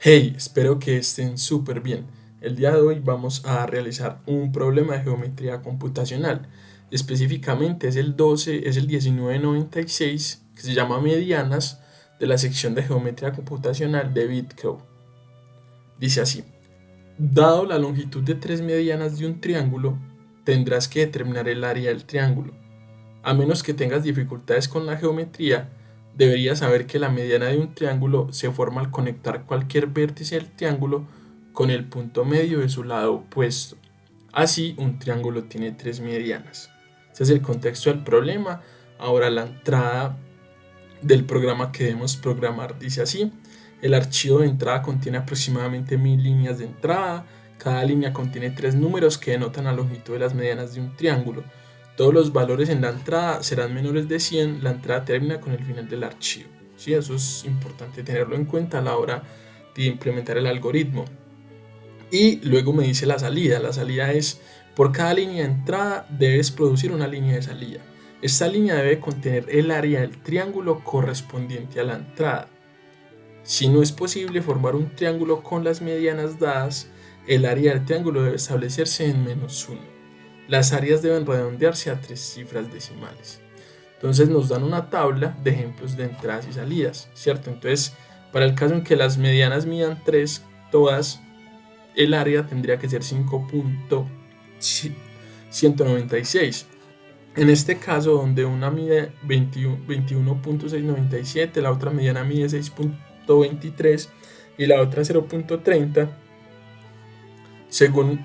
Hey, espero que estén súper bien. El día de hoy vamos a realizar un problema de geometría computacional. Específicamente es el 1996, que se llama Medianas, de la sección de geometría computacional de Bitcrow. Dice así: dado la longitud de tres medianas de un triángulo, tendrás que determinar el área del triángulo. A menos que tengas dificultades con la geometría, deberías saber que la mediana de un triángulo se forma al conectar cualquier vértice del triángulo con el punto medio de su lado opuesto. Así, un triángulo tiene tres medianas. Ese es el contexto del problema. Ahora la entrada del programa que debemos programar dice así: el archivo de entrada contiene aproximadamente 1000 líneas de entrada. Cada línea contiene tres números que denotan la longitud de las medianas de un triángulo. Todos los valores en la entrada serán menores de 100. La entrada termina con el final del archivo. ¿Sí? Eso es importante tenerlo en cuenta a la hora de implementar el algoritmo. Y luego me dice la salida. La salida es: por cada línea de entrada debes producir una línea de salida. Esta línea debe contener el área del triángulo correspondiente a la entrada. Si no es posible formar un triángulo con las medianas dadas, el área del triángulo debe establecerse en -1. Las áreas deben redondearse a tres cifras decimales. Entonces nos dan una tabla de ejemplos de entradas y salidas, ¿cierto? Entonces, para el caso en que las medianas midan 3, todas, el área tendría que ser 5.196. En este caso, donde una mide 21.697, la otra mediana mide 6.23 y la otra 0.30, según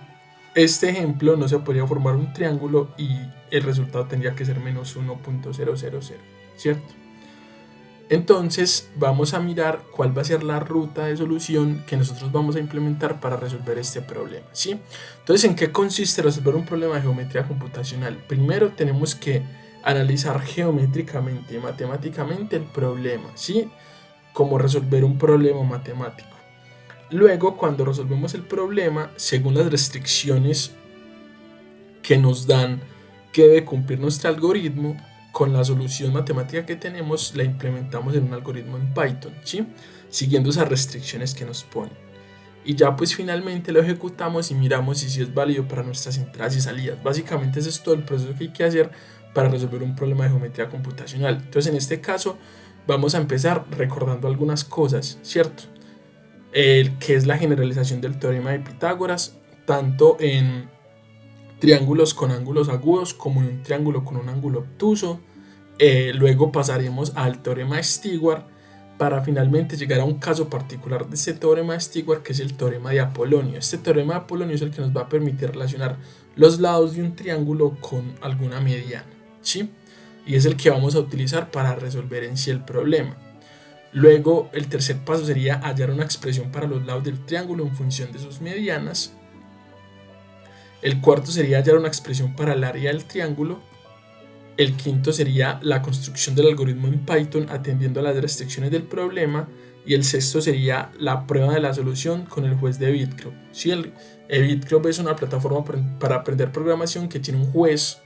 este ejemplo no se podría formar un triángulo y el resultado tendría que ser -1.000, ¿cierto? Entonces vamos a mirar cuál va a ser la ruta de solución que nosotros vamos a implementar para resolver este problema, ¿sí? Entonces, ¿en qué consiste resolver un problema de geometría computacional? Primero tenemos que analizar geométricamente y matemáticamente el problema, ¿sí? Como resolver un problema matemático. Luego, cuando resolvemos el problema, según las restricciones que nos dan que debe cumplir nuestro algoritmo, con la solución matemática que tenemos la implementamos en un algoritmo en Python, ¿sí? Siguiendo esas restricciones que nos ponen. Y ya pues finalmente lo ejecutamos y miramos si es válido para nuestras entradas y salidas. Básicamente ese es todo el proceso que hay que hacer para resolver un problema de geometría computacional. Entonces en este caso vamos a empezar recordando algunas cosas, ¿cierto? Que es la generalización del teorema de Pitágoras, tanto en triángulos con ángulos agudos como en un triángulo con un ángulo obtuso. Luego pasaremos al teorema de Stewart para finalmente llegar a un caso particular de este teorema de Stewart, que es el teorema de Apolonio. Este teorema de Apolonio es el que nos va a permitir relacionar los lados de un triángulo con alguna mediana, ¿sí? Y es el que vamos a utilizar para resolver en sí el problema. Luego, el tercer paso sería hallar una expresión para los lados del triángulo en función de sus medianas. El cuarto sería hallar una expresión para el área del triángulo. El quinto sería la construcción del algoritmo en Python atendiendo a las restricciones del problema. Y el sexto sería la prueba de la solución con el juez de Bitcrow. Sí, el Bitcrow es una plataforma para aprender programación que tiene un juez,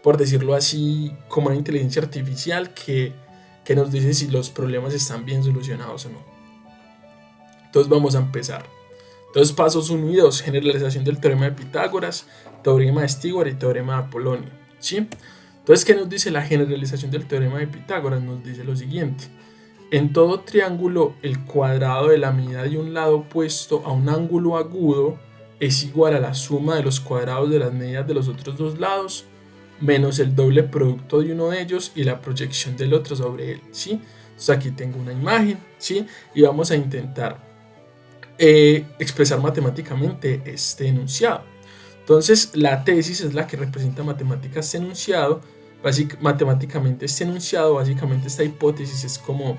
por decirlo así, como una inteligencia artificial que nos dice si los problemas están bien solucionados o no. Entonces vamos a empezar. Entonces, pasos 1 y 2, generalización del teorema de Pitágoras, teorema de Stewart y teorema de Apolonio, ¿sí? Entonces, ¿qué nos dice la generalización del teorema de Pitágoras? Nos dice lo siguiente: en todo triángulo, el cuadrado de la medida de un lado opuesto a un ángulo agudo es igual a la suma de los cuadrados de las medidas de los otros dos lados menos el doble producto de uno de ellos y la proyección del otro sobre él, ¿sí? Entonces aquí tengo una imagen, ¿sí? Y vamos a intentar expresar matemáticamente este enunciado. Entonces la tesis es la que representa matemáticamente este enunciado. Matemáticamente este enunciado, básicamente esta hipótesis es como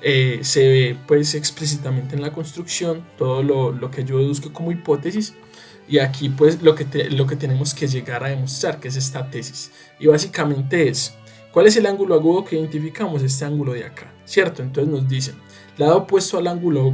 se ve pues explícitamente en la construcción, todo lo que yo deduzco como hipótesis. Y aquí pues lo que tenemos que llegar a demostrar, que es esta tesis. Y básicamente es: ¿cuál es el ángulo agudo que identificamos? Este ángulo de acá, ¿cierto? Entonces nos dicen lado opuesto al ángulo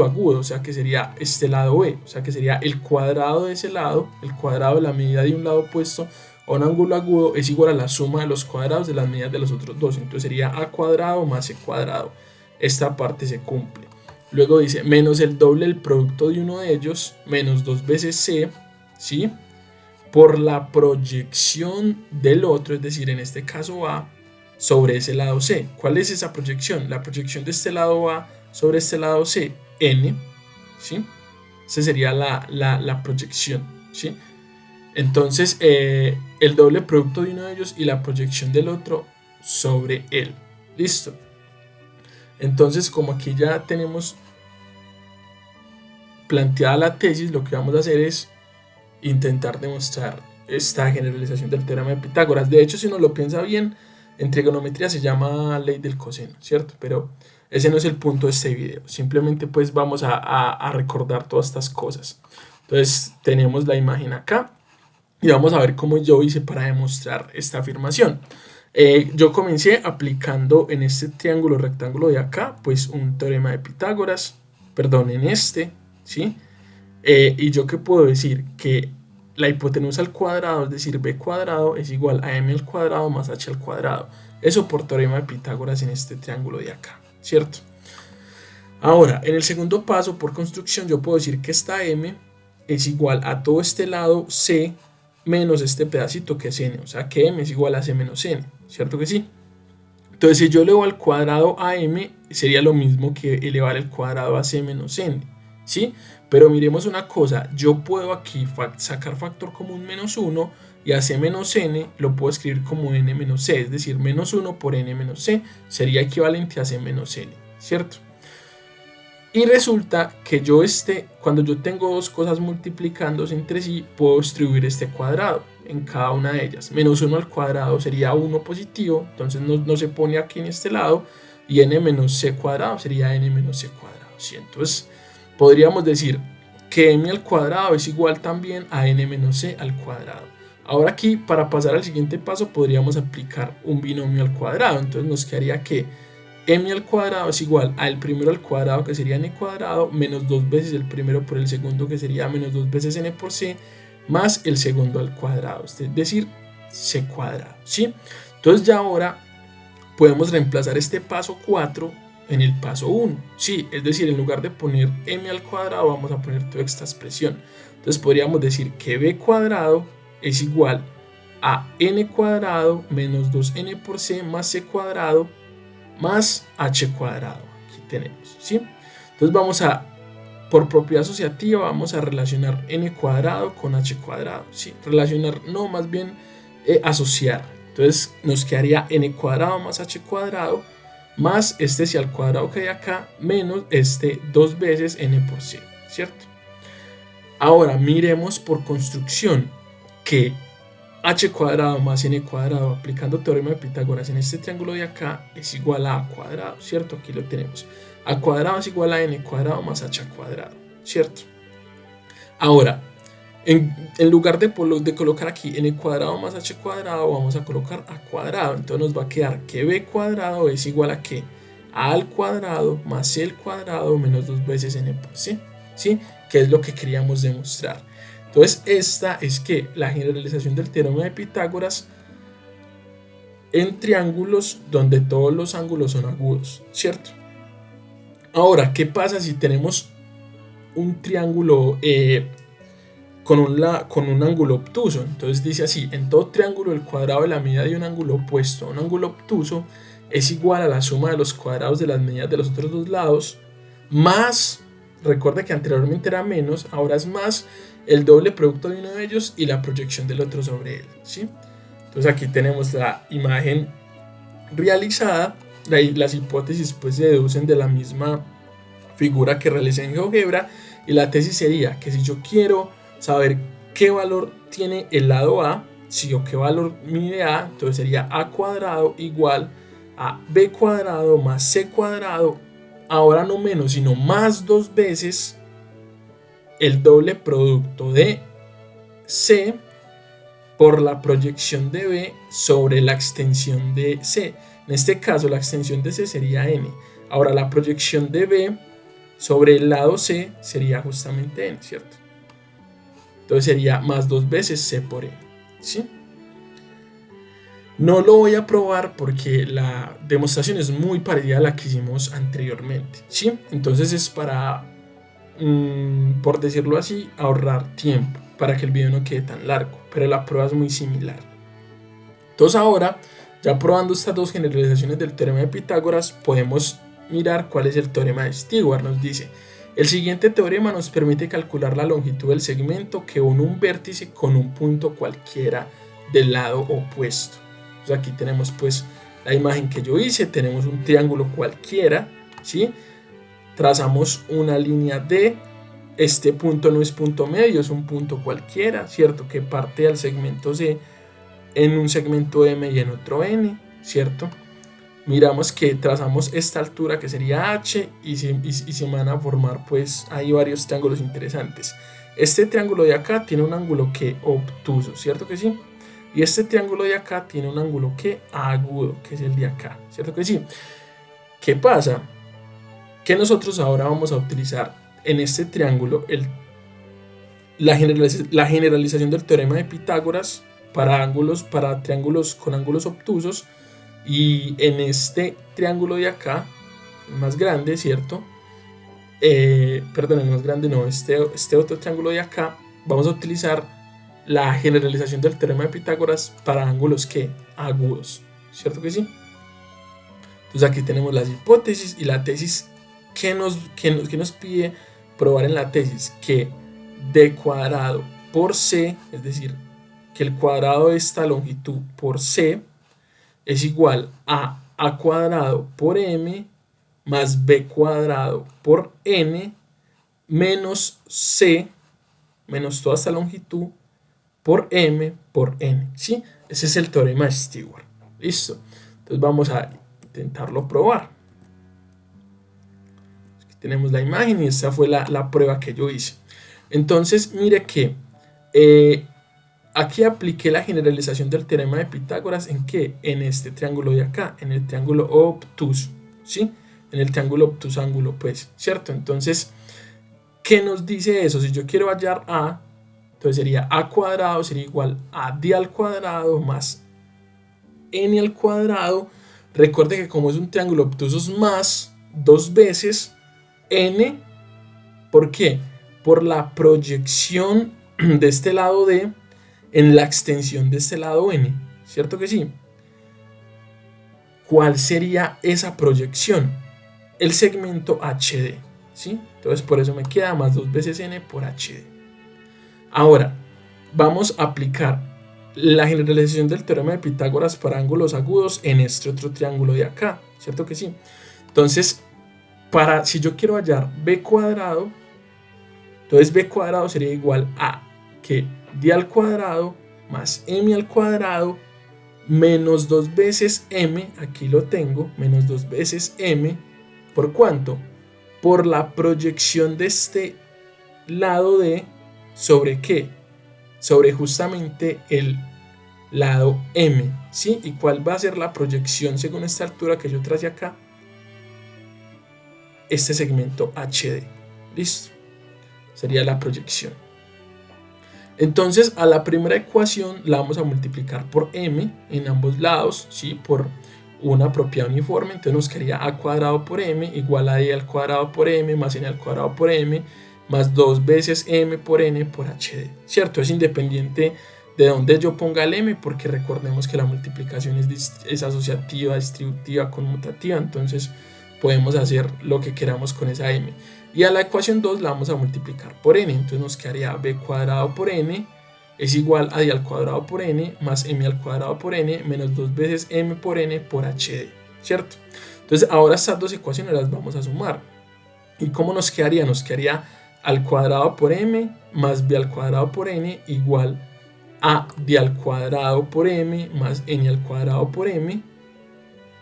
agudo, o sea que sería este lado B, o sea que sería el cuadrado de ese lado, el cuadrado de la medida de un lado opuesto a un ángulo agudo es igual a la suma de los cuadrados de las medidas de los otros dos. Entonces sería a cuadrado más c cuadrado. Esta parte se cumple. Luego dice menos el doble del producto de uno de ellos, menos 2 veces C, ¿sí? Por la proyección del otro, es decir, en este caso A, sobre ese lado C. ¿Cuál es esa proyección? La proyección de este lado A sobre este lado C, N, ¿sí? Esa sería la proyección, ¿sí? Entonces, el doble producto de uno de ellos y la proyección del otro sobre él. Listo. Entonces, como aquí ya tenemos planteada la tesis, lo que vamos a hacer es intentar demostrar esta generalización del teorema de Pitágoras. De hecho, si uno lo piensa bien, en trigonometría se llama ley del coseno, ¿cierto? Pero ese no es el punto de este video. Simplemente pues vamos a recordar todas estas cosas. Entonces tenemos la imagen acá y vamos a ver cómo yo hice para demostrar esta afirmación. Yo comencé aplicando en este triángulo rectángulo de acá pues un teorema de Pitágoras, perdón, en este, ¿sí? Y yo qué puedo decir que la hipotenusa al cuadrado, es decir, b cuadrado es igual a m al cuadrado más h al cuadrado. Eso por teorema de Pitágoras en este triángulo de acá, ¿cierto? Ahora, en el segundo paso, por construcción, yo puedo decir que esta m es igual a todo este lado c menos este pedacito que es n, o sea que m es igual a c menos n, ¿cierto que sí? Entonces, si yo elevo al cuadrado a m, sería lo mismo que elevar el cuadrado a c menos n, ¿sí? Pero miremos una cosa, yo puedo aquí sacar factor común menos 1 y a c menos n lo puedo escribir como n menos c, es decir, menos 1 por n menos c sería equivalente a c menos n, ¿cierto? Y resulta que cuando yo tengo dos cosas multiplicándose entre sí, puedo distribuir este cuadrado en cada una de ellas. Menos 1 al cuadrado sería 1 positivo, entonces no se pone aquí en este lado, y n menos c cuadrado sería n menos c cuadrado, ¿sí? Entonces podríamos decir que m al cuadrado es igual también a n menos c al cuadrado. Ahora aquí, para pasar al siguiente paso, podríamos aplicar un binomio al cuadrado, entonces nos quedaría que m al cuadrado es igual al primero al cuadrado, que sería n cuadrado, menos 2 veces el primero por el segundo, que sería menos 2 veces n por c, más el segundo al cuadrado, es decir, c cuadrado, ¿sí? Entonces ya ahora podemos reemplazar este paso 4 en el paso 1, ¿sí? Es decir, en lugar de poner m al cuadrado, vamos a poner toda esta expresión. Entonces podríamos decir que b cuadrado es igual a n cuadrado menos 2n por c más c cuadrado más h cuadrado. Aquí tenemos, ¿sí? Entonces por propiedad asociativa, vamos a relacionar n cuadrado con h cuadrado, ¿sí? Relacionar, no, más bien asociar. Entonces nos quedaría n cuadrado más h cuadrado más este c al cuadrado que hay acá menos este 2 veces n por c, ¿cierto? Ahora miremos por construcción que h cuadrado más n cuadrado aplicando teorema de Pitágoras en este triángulo de acá es igual a cuadrado, ¿cierto? Aquí lo tenemos. A cuadrado es igual a n cuadrado más h cuadrado, ¿cierto? Ahora, en lugar de colocar aquí n cuadrado más h cuadrado, vamos a colocar a cuadrado. Entonces nos va a quedar que b cuadrado es igual a ¿qué? A al cuadrado más c al cuadrado menos 2 veces n por c, ¿sí? Que es lo que queríamos demostrar. Entonces esta es que la generalización del teorema de Pitágoras en triángulos donde todos los ángulos son agudos, ¿cierto? Ahora, ¿qué pasa si tenemos un triángulo con un ángulo obtuso? Entonces dice así: en todo triángulo el cuadrado de la medida de un ángulo opuesto a un ángulo obtuso es igual a la suma de los cuadrados de las medidas de los otros dos lados más, recuerda que anteriormente era menos, ahora es más el doble producto de uno de ellos y la proyección del otro sobre él, ¿sí? Entonces aquí tenemos la imagen realizada. Las hipótesis pues se deducen de la misma figura que realicé en GeoGebra, y la tesis sería que si yo quiero saber qué valor tiene el lado A, si o qué valor mide A, entonces sería A cuadrado igual a B cuadrado más C cuadrado, ahora no menos sino más 2 veces el doble producto de C por la proyección de B sobre la extensión de C. En este caso la extensión de C sería n. Ahora la proyección de B sobre el lado C sería justamente n, ¿cierto? Entonces sería más 2 veces C por n, ¿sí? No lo voy a probar porque la demostración es muy parecida a la que hicimos anteriormente, ¿sí? Entonces es para, por decirlo así, ahorrar tiempo, para que el video no quede tan largo, pero la prueba es muy similar. Entonces ahora, ya probando estas dos generalizaciones del teorema de Pitágoras, podemos mirar cuál es el teorema de Stewart. Nos dice: el siguiente teorema nos permite calcular la longitud del segmento que une un vértice con un punto cualquiera del lado opuesto. Entonces aquí tenemos pues la imagen que yo hice, tenemos un triángulo cualquiera, ¿sí? Trazamos una línea D, este punto no es punto medio, es un punto cualquiera, ¿cierto? Que parte al segmento C en un segmento M y en otro N, ¿cierto? Miramos que trazamos esta altura que sería H y se van a formar pues ahí varios triángulos interesantes. Este triángulo de acá tiene un ángulo que obtuso, ¿cierto que sí? Y este triángulo de acá tiene un ángulo que agudo, que es el de acá, ¿cierto que sí? ¿Qué pasa? Que nosotros ahora vamos a utilizar en este triángulo la generalización del teorema de Pitágoras para triángulos con ángulos obtusos, y en este triángulo de acá, más grande, ¿cierto? Perdón, el más grande no, este otro triángulo de acá, vamos a utilizar la generalización del teorema de Pitágoras para ángulos que agudos, ¿cierto que sí? Entonces aquí tenemos las hipótesis y la tesis que nos pide probar en la tesis, que d cuadrado por c, es decir, que el cuadrado de esta longitud por c es igual a cuadrado por m más b cuadrado por n menos c, menos toda esta longitud, por m por n, ¿sí? Ese es el teorema de Stewart. Listo. Entonces vamos a intentarlo probar. Aquí tenemos la imagen y esta fue la prueba que yo hice. Entonces mire que aquí apliqué la generalización del teorema de Pitágoras en ¿qué? En este triángulo de acá, en el triángulo obtuso, ¿sí? En el triángulo obtuso ángulo, pues, ¿cierto? Entonces, ¿qué nos dice eso? Si yo quiero hallar a, entonces sería a cuadrado sería igual a d al cuadrado más n al cuadrado. Recuerde que como es un triángulo obtuso es más 2 veces n. ¿Por qué? Por la proyección de este lado d en la extensión de este lado n, ¿cierto que sí? ¿Cuál sería esa proyección? El segmento HD, ¿sí? Entonces por eso me queda más 2 veces n por HD. Ahora, vamos a aplicar la generalización del teorema de Pitágoras para ángulos agudos en este otro triángulo de acá, ¿cierto que sí? Entonces, si yo quiero hallar b cuadrado, entonces b cuadrado sería igual a que d al cuadrado más m al cuadrado menos 2 veces m, aquí lo tengo, menos 2 veces m, ¿por cuánto? Por la proyección de este lado de, ¿sobre qué? Sobre justamente el lado m, ¿sí? ¿Y cuál va a ser la proyección según esta altura que yo traje acá? Este segmento HD, ¿listo? Sería la proyección. Entonces a la primera ecuación la vamos a multiplicar por m en ambos lados, ¿sí? Por una propiedad uniforme. Entonces nos quedaría a cuadrado por m igual a d al cuadrado por m más n al cuadrado por m más 2 veces m por n por hd, ¿cierto? Es independiente de donde yo ponga el m, porque recordemos que la multiplicación es asociativa, distributiva, conmutativa. Entonces podemos hacer lo que queramos con esa m. Y a la ecuación 2 la vamos a multiplicar por n. Entonces nos quedaría b cuadrado por n es igual a d al cuadrado por n más m al cuadrado por n menos 2 veces m por n por hd, ¿cierto? Entonces ahora estas dos ecuaciones las vamos a sumar. ¿Y cómo nos quedaría? Nos quedaría al cuadrado por m más b al cuadrado por n igual a d al cuadrado por m más n al cuadrado por m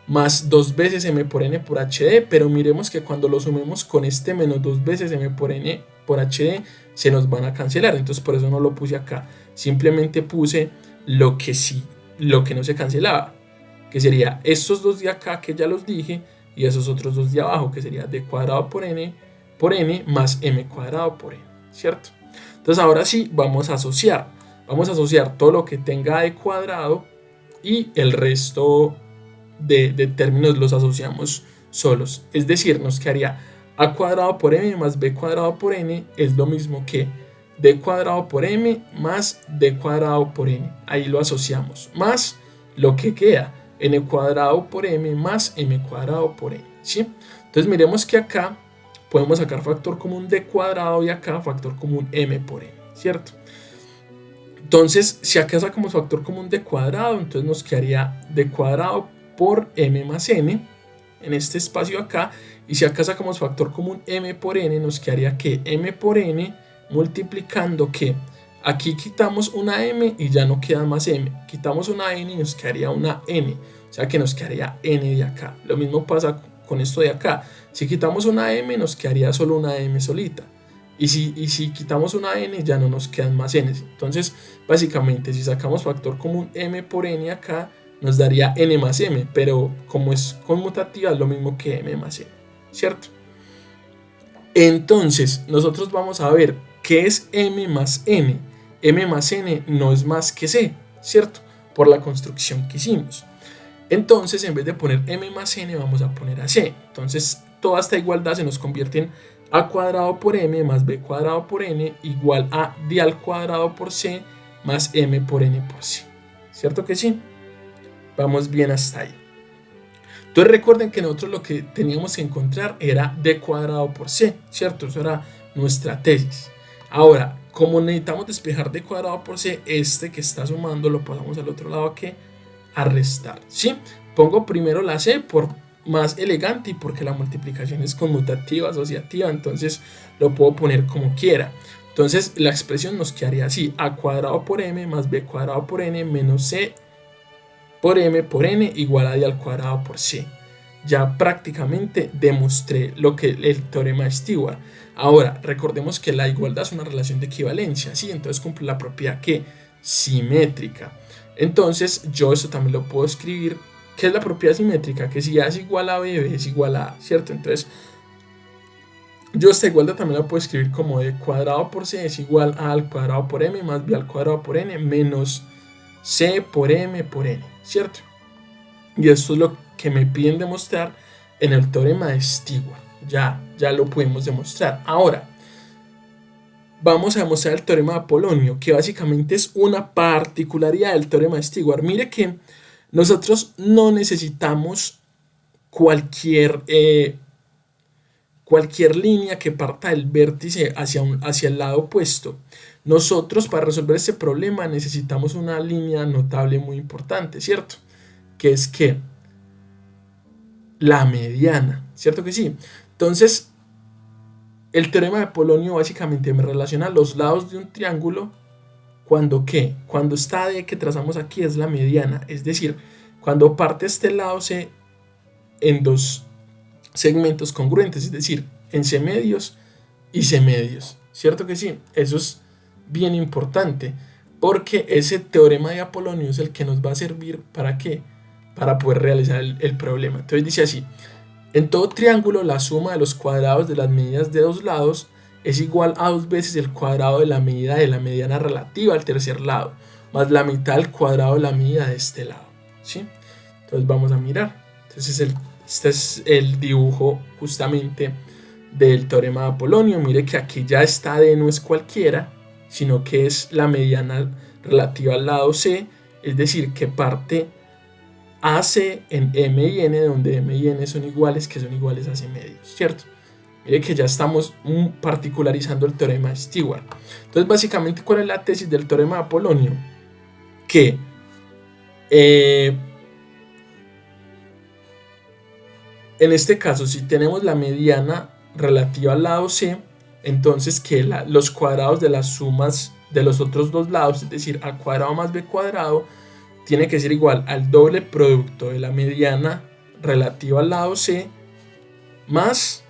más 2 veces m por n por hd, pero miremos que cuando lo sumemos con este menos 2 veces m por n por hd se nos van a cancelar. Entonces por eso no lo puse acá, simplemente puse lo que no se cancelaba, que sería estos dos de acá que ya los dije y esos otros dos de abajo, que sería d cuadrado por n más m cuadrado por n, ¿cierto? Entonces ahora sí vamos a asociar todo lo que tenga d cuadrado y el resto de términos los asociamos solos. Es decir, nos quedaría a cuadrado por m más b cuadrado por n es lo mismo que d cuadrado por m más d cuadrado por n. Ahí lo asociamos. Más lo que queda, n cuadrado por m más m cuadrado por n. ¿Sí? Entonces miremos que acá podemos sacar factor común d cuadrado y acá factor común m por n. ¿Cierto? Entonces, si acá sacamos factor común d cuadrado, entonces nos quedaría d cuadrado por m más n en este espacio acá. Y si acá sacamos factor común m por n, nos quedaría que m por n multiplicando que aquí quitamos una m y ya no queda más m. Quitamos una n y nos quedaría una n. O sea que nos quedaría n de acá. Lo mismo pasa con esto de acá. Si quitamos una m, nos quedaría solo una m solita. Y si quitamos una n, ya no nos quedan más n. Entonces, básicamente, si sacamos factor común m por n acá, nos daría n más m. Pero como es conmutativa, es lo mismo que m más n. ¿Cierto? Entonces, nosotros vamos a ver qué es m más n. M más n no es más que c, ¿cierto? Por la construcción que hicimos. Entonces, en vez de poner m más n, vamos a poner a c. Entonces, toda esta igualdad se nos convierte en a cuadrado por m más b cuadrado por n igual a d al cuadrado por c más m por n por c. ¿Cierto que sí? Vamos bien hasta ahí. Entonces recuerden que nosotros lo que teníamos que encontrar era d cuadrado por c, ¿cierto? Eso era nuestra tesis. Ahora, como necesitamos despejar d cuadrado por c, este que está sumando lo pasamos al otro lado a restar, ¿sí? Pongo primero la c por más elegante y porque la multiplicación es conmutativa, asociativa, entonces lo puedo poner como quiera. Entonces la expresión nos quedaría así: a cuadrado por m más b cuadrado por n menos c por m por n igual a d al cuadrado por c. Ya prácticamente demostré lo que el teorema de Stewart. Ahora, recordemos que la igualdad es una relación de equivalencia, ¿sí? Entonces cumple la propiedad que simétrica. Entonces yo eso también lo puedo escribir. ¿Qué es la propiedad simétrica? Que si A es igual a B, B es igual a A, ¿cierto? Entonces yo esta igualdad también la puedo escribir como d cuadrado por c es igual a al cuadrado por m más b al cuadrado por n menos c por m por n, ¿cierto? Y esto es lo que me piden demostrar en el teorema de Stewart. Ya lo pudimos demostrar. Ahora, vamos a demostrar el teorema de Apolonio, que básicamente es una particularidad del teorema de Stewart. Mire que nosotros no necesitamos cualquier línea que parta del vértice hacia el lado opuesto. Nosotros, para resolver este problema, necesitamos una línea notable muy importante, ¿cierto? Que es que la mediana, ¿cierto que sí? Entonces, el teorema de Apolonio básicamente me relaciona los lados de un triángulo cuando ¿qué? Cuando esta D que trazamos aquí es la mediana, es decir, cuando parte este lado C en dos segmentos congruentes, es decir, en C medios y C medios, ¿cierto que sí? Eso es bien importante, porque ese teorema de Apolonio es el que nos va a servir ¿para qué? Para poder realizar el problema. Entonces dice así: en todo triángulo la suma de los cuadrados de las medidas de dos lados es igual a 2 veces el cuadrado de la medida de la mediana relativa al tercer lado, más la mitad del cuadrado de la medida de este lado, ¿sí? Entonces vamos a mirar. Entonces este es el dibujo justamente del teorema de Apolonio. Mire que aquí ya esta D no es cualquiera, sino que es la mediana relativa al lado C, es decir, que parte AC en M y N, donde M y N son iguales, que son iguales a C medios, ¿cierto? Mire que ya estamos particularizando el teorema de Stewart. Entonces, básicamente, ¿cuál es la tesis del teorema de Apolonio? Que en este caso, si tenemos la mediana relativa al lado C, entonces que los cuadrados de las sumas de los otros dos lados, es decir, a cuadrado más b cuadrado, tiene que ser igual al doble producto de la mediana relativa al lado C más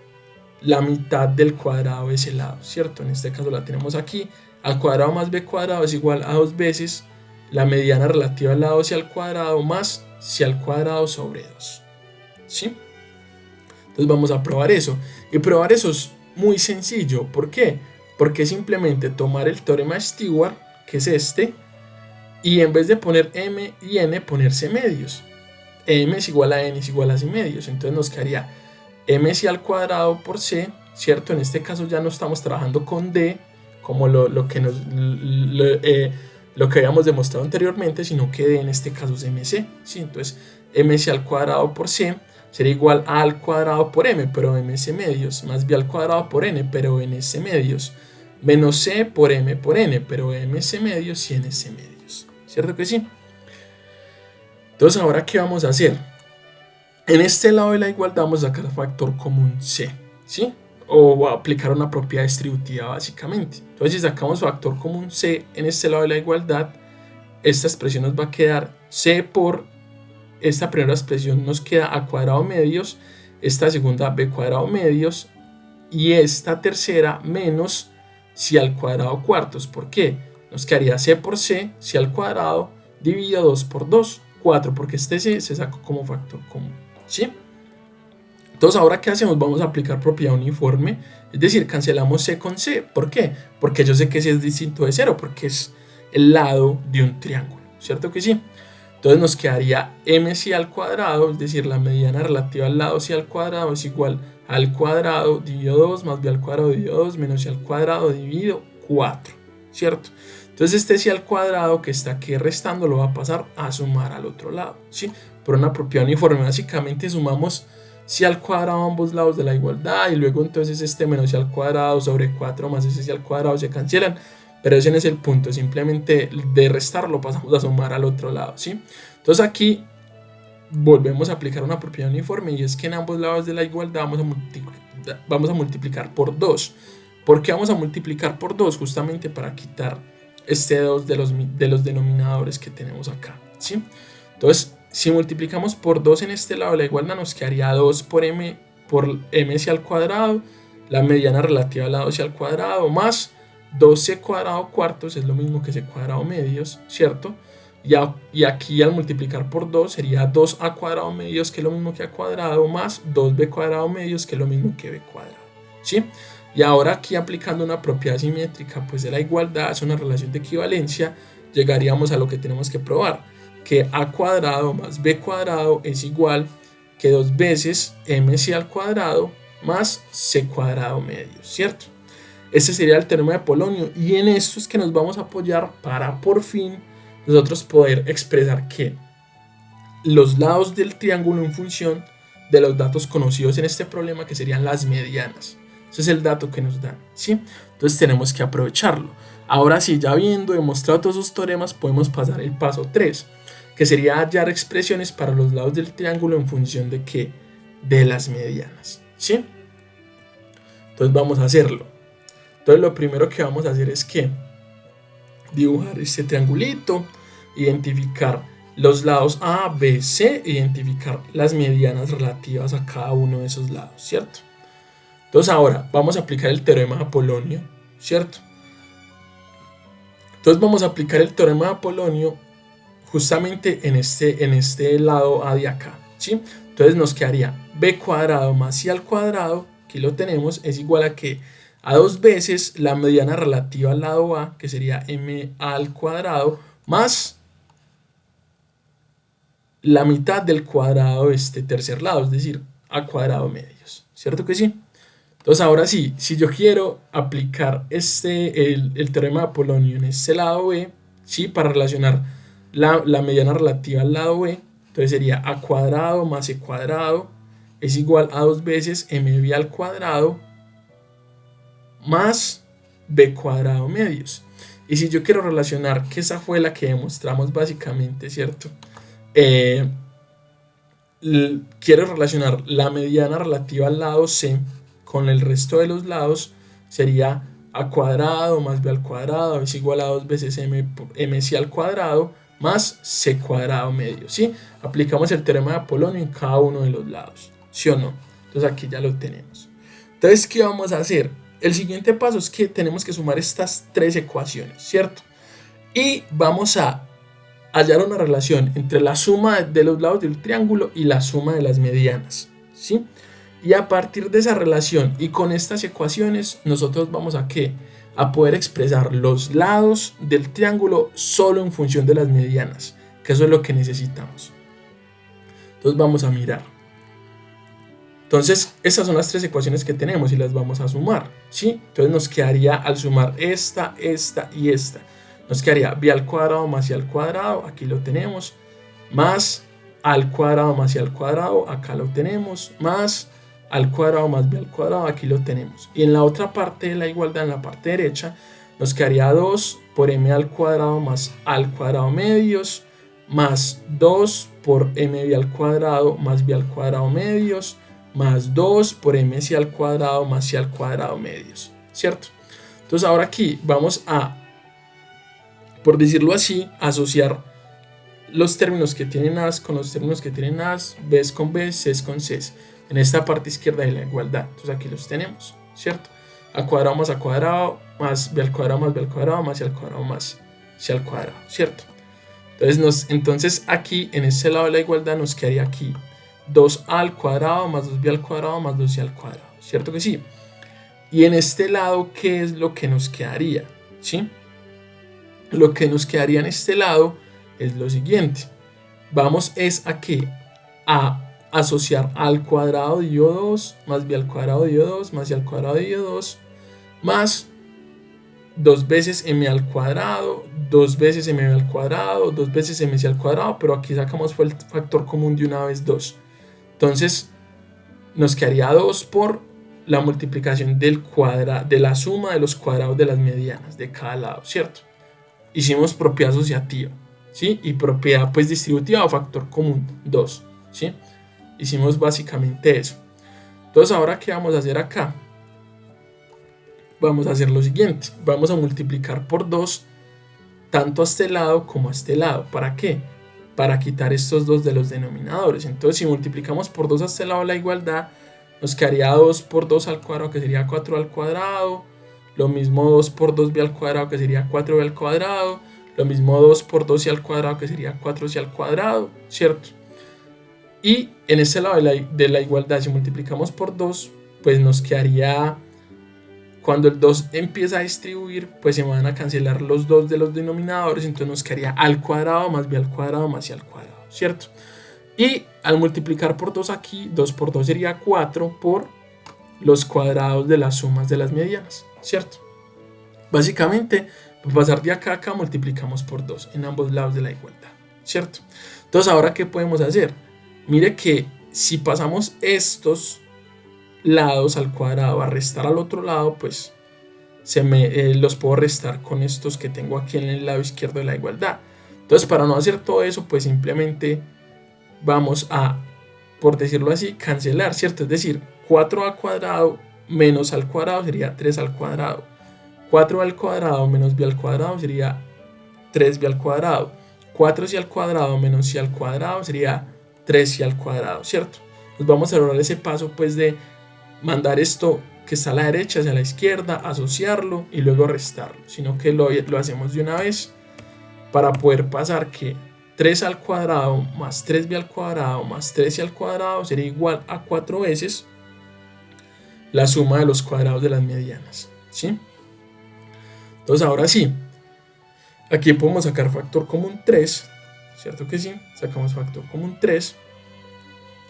la mitad del cuadrado de ese lado, ¿cierto? En este caso la tenemos aquí. A cuadrado más b cuadrado es igual a 2 veces la mediana relativa al lado C al cuadrado más C al cuadrado sobre 2, ¿sí? Entonces vamos a probar eso. Y probar eso es muy sencillo. ¿Por qué? Porque simplemente tomar el teorema de Stewart, que es este, y en vez de poner m y n, poner c medios. M es igual a n es igual a c medios. Entonces nos quedaría mc al cuadrado por c, ¿cierto? En este caso ya no estamos trabajando con d como lo que habíamos demostrado anteriormente, sino que d en este caso es mc, ¿sí? Entonces mc al cuadrado por c sería igual a al cuadrado por m, pero mc medios, más b al cuadrado por n, pero nc medios, menos c por n, pero mc medios y nc medios, ¿cierto que sí? Entonces, ¿ahora qué vamos a hacer? En este lado de la igualdad vamos a sacar factor común c, ¿sí? O a aplicar una propiedad distributiva básicamente. Entonces, si sacamos factor común c en este lado de la igualdad, esta expresión nos va a quedar c por, esta primera expresión nos queda a cuadrado medios, esta segunda b cuadrado medios, y esta tercera menos c al cuadrado cuartos. ¿Por qué? Nos quedaría c por c al cuadrado dividido 2 por 2, 4, porque este c se sacó como factor común, ¿sí? Entonces, ¿ahora qué hacemos? Vamos a aplicar propiedad uniforme, es decir, cancelamos c con c. ¿Por qué? Porque yo sé que c es distinto de 0, porque es el lado de un triángulo, ¿cierto que sí? Entonces nos quedaría mc al cuadrado, es decir, la mediana relativa al lado c al cuadrado es igual al cuadrado dividido 2 más b al cuadrado dividido 2 menos c al cuadrado dividido 4, ¿cierto? Entonces este c al cuadrado que está aquí restando lo va a pasar a sumar al otro lado, ¿sí? Por una propiedad uniforme, básicamente sumamos c al cuadrado a ambos lados de la igualdad, y luego entonces este menos c al cuadrado sobre 4 más ese c al cuadrado se cancelan, pero ese no es el punto, simplemente de restar lo pasamos a sumar al otro lado, ¿sí? Entonces aquí volvemos a aplicar una propiedad uniforme, y es que en ambos lados de la igualdad vamos a multiplicar por 2. ¿Por qué vamos a multiplicar por 2? Justamente para quitar este 2 de los denominadores que tenemos acá, ¿sí? Entonces, si multiplicamos por 2 en este lado de la igualdad, nos quedaría 2 por mc al cuadrado, la mediana relativa al lado c al cuadrado, más 2c cuadrado cuartos, es lo mismo que c cuadrado medios, ¿cierto? Y aquí al multiplicar por 2 sería 2a cuadrado medios, que es lo mismo que a cuadrado, más 2b cuadrado medios, que es lo mismo que b cuadrado, ¿sí? Y ahora aquí aplicando una propiedad simétrica pues de la igualdad, es una relación de equivalencia, llegaríamos a lo que tenemos que probar, que a cuadrado más b cuadrado es igual que 2 veces mc al cuadrado más c cuadrado medios, ¿cierto? Este sería el teorema de Polonio, y en esto es que nos vamos a apoyar para por fin nosotros poder expresar que los lados del triángulo en función de los datos conocidos en este problema, que serían las medianas. Ese es el dato que nos dan, ¿sí? Entonces tenemos que aprovecharlo. Ahora sí, ya habiendo demostrado todos esos teoremas, podemos pasar el paso 3, que sería hallar expresiones para los lados del triángulo en función de ¿qué? De las medianas, ¿sí? Entonces vamos a hacerlo. Entonces lo primero que vamos a hacer es que dibujar este triangulito, identificar los lados A, B, C, identificar las medianas relativas a cada uno de esos lados, ¿cierto? Entonces ahora vamos a aplicar el teorema de Apolonio, ¿cierto? Entonces vamos a aplicar el teorema de Apolonio justamente en este lado A de acá, ¿sí? Entonces nos quedaría b cuadrado más c al cuadrado, aquí lo tenemos, es igual a que a 2 veces la mediana relativa al lado A, que sería m al cuadrado, más la mitad del cuadrado de este tercer lado, es decir, a cuadrado medios, ¿cierto que sí? Entonces ahora sí, si yo quiero aplicar el teorema de Apolonio en este lado B, ¿sí? Para relacionar la mediana relativa al lado B, entonces sería a cuadrado más c cuadrado es igual a 2 veces mb al cuadrado más b cuadrado medios. Y si yo quiero relacionar, que esa fue la que demostramos básicamente, ¿cierto? Quiero relacionar la mediana relativa al lado C con el resto de los lados, sería a cuadrado más b al cuadrado es igual a 2 veces mc al cuadrado más c cuadrado medio, ¿sí? Aplicamos el teorema de Apolonio en cada uno de los lados, ¿sí o no? Entonces aquí ya lo tenemos. Entonces, ¿qué vamos a hacer? El siguiente paso es que tenemos que sumar estas 3 ecuaciones, ¿cierto? Y vamos a hallar una relación entre la suma de los lados del triángulo y la suma de las medianas, ¿sí? Y a partir de esa relación y con estas ecuaciones, nosotros vamos a ¿qué? a poder expresar los lados del triángulo solo en función de las medianas, que eso es lo que necesitamos. Entonces vamos a mirar. Entonces esas son las tres ecuaciones que tenemos y las vamos a sumar, ¿sí? Entonces nos quedaría, al sumar esta, esta y esta, nos quedaría b al cuadrado más c al cuadrado, aquí lo tenemos, más a al cuadrado más c al cuadrado, acá lo tenemos, más al cuadrado más b al cuadrado, aquí lo tenemos. Y en la otra parte de la igualdad, en la parte derecha, nos quedaría 2 por m al cuadrado más a al cuadrado medios, más 2 por mb al cuadrado más b al cuadrado medios, más 2 por mc al cuadrado más c al cuadrado medios, ¿cierto? Entonces ahora aquí vamos a, por decirlo así, asociar los términos que tienen A's con los términos que tienen A's, B's con B's, C's con C's, en esta parte izquierda de la igualdad. Entonces aquí los tenemos, ¿cierto? A cuadrado más B al cuadrado más B al cuadrado más C al cuadrado más C al cuadrado, ¿cierto? Entonces aquí en este lado de la igualdad nos quedaría aquí 2a al cuadrado más 2b al cuadrado más 2c al cuadrado, ¿cierto que sí? Y en este lado, ¿qué es lo que nos quedaría? ¿Sí? Lo que nos quedaría en este lado es lo siguiente. Vamos es a que a asociar a al cuadrado dividido 2 más b al cuadrado dividido 2 más c al cuadrado dividido 2 más 2 veces m al cuadrado, 2 veces mb al cuadrado, 2 veces mc al cuadrado, pero aquí sacamos el factor común de una vez 2. Entonces nos quedaría 2 por la multiplicación de la suma de los cuadrados de las medianas de cada lado, ¿cierto? Hicimos propiedad asociativa, ¿sí? Y propiedad pues distributiva o factor común 2, ¿sí? Hicimos básicamente eso. Entonces ahora, ¿qué vamos a hacer acá? Vamos a hacer lo siguiente. Vamos a multiplicar por 2 tanto a este lado como a este lado. ¿Para qué? Para quitar estos dos de los denominadores. Entonces si multiplicamos por 2 a este lado de la igualdad, nos quedaría 2 por 2 al cuadrado, que sería 4 al cuadrado. Lo mismo 2 por 2b al cuadrado, que sería 4b al cuadrado. Lo mismo 2 por 2c al cuadrado, que sería 4c al cuadrado, ¿cierto? Y en este lado de la igualdad, si multiplicamos por 2, pues nos quedaría, cuando el 2 empieza a distribuir, pues se van a cancelar los 2 de los denominadores, entonces nos quedaría al cuadrado más b al cuadrado más c al cuadrado, ¿cierto? Y al multiplicar por 2 aquí, 2 por 2 sería 4 por los cuadrados de las sumas de las medianas, ¿cierto? Básicamente, para pasar de acá a acá, multiplicamos por 2 en ambos lados de la igualdad, ¿cierto? Entonces, ¿ahora qué podemos hacer? Mire que si pasamos estos lados al cuadrado a restar al otro lado, pues los puedo restar con estos que tengo aquí en el lado izquierdo de la igualdad. Entonces, para no hacer todo eso, pues simplemente vamos a, por decirlo así, cancelar, ¿cierto? Es decir, 4 al cuadrado menos al cuadrado sería 3 al cuadrado. 4 al cuadrado menos b al cuadrado sería 3b al cuadrado. 4c al cuadrado menos c al cuadrado sería 3c al cuadrado, ¿cierto? Nos vamos a lograr ese paso pues de mandar esto que está a la derecha hacia la izquierda, asociarlo y luego restarlo, sino que lo hacemos de una vez para poder pasar que 3 al cuadrado más 3b al cuadrado más 13 al cuadrado sería igual a 4 veces la suma de los cuadrados de las medianas, ¿sí? Entonces ahora sí, aquí podemos sacar factor común 3, ¿cierto que sí? Sacamos factor común 3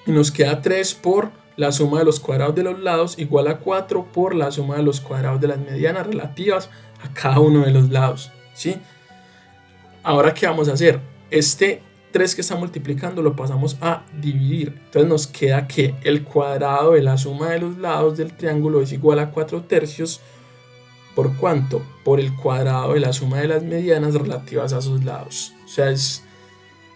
y nos queda 3 por la suma de los cuadrados de los lados igual a 4 por la suma de los cuadrados de las medianas relativas a cada uno de los lados, ¿sí? Ahora, ¿qué vamos a hacer? Este 3 que está multiplicando lo pasamos a dividir. Entonces nos queda que el cuadrado de la suma de los lados del triángulo es igual a 4 tercios. ¿Por cuánto? Por el cuadrado de la suma de las medianas relativas a sus lados. O sea,